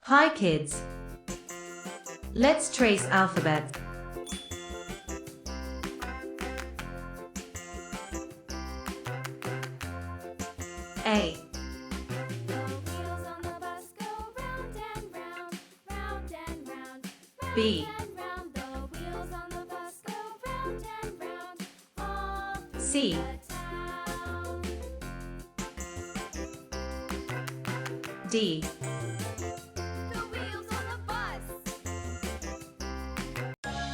Hi kids! Let's trace alphabet. A. B. C. D.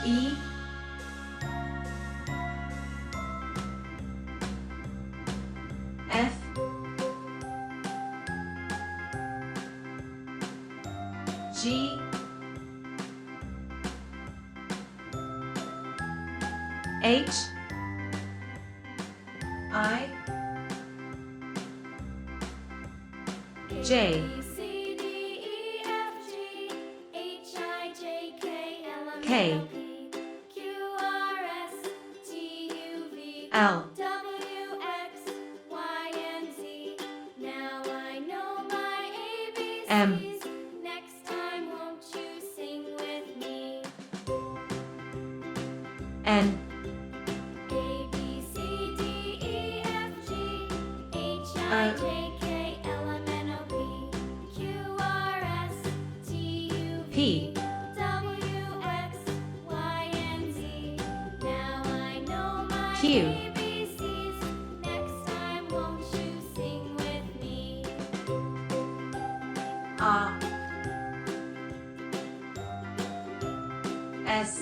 E. F. G. H. I. J. K. L. M. Next time, won't you sing with me? N. A, B, C, D, E, F, G, H, I, J, K, L, M, N, O, P, Q, R, S, T, U, V, P. W, X, Y, and Z. Now I know my Q. ABCs. Next time, won't you sing with me? R. S.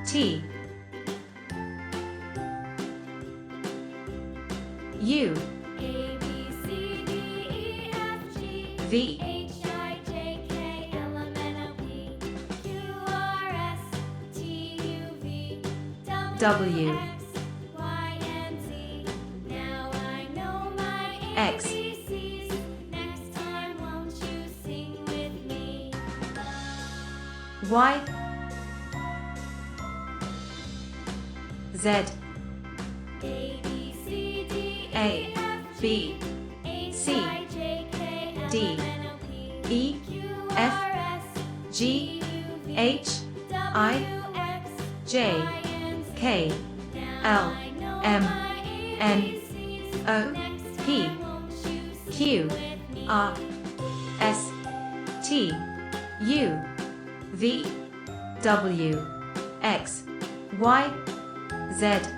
T. U. A, B, C, D, E, F, G, V. H, I, J, K, L, M, N, O, P, Q, R, S, T, U, V, W. X, Y, and Z. Now I know my X. ABCs. Next time, won't you sing with me? Y. Z. A, B, C, D, A, E, F, B, G, H, C, I, J, K, L, D, M, N, O, P, E, Q, F, R, S, G, T, U, V, H, I, W, X, J, Y, and Z. K, Now L, I know M, my N, ABCs. O, Next P, time, won't you sing Q, with me? R, S, T, U, V, W, X, Y, Z.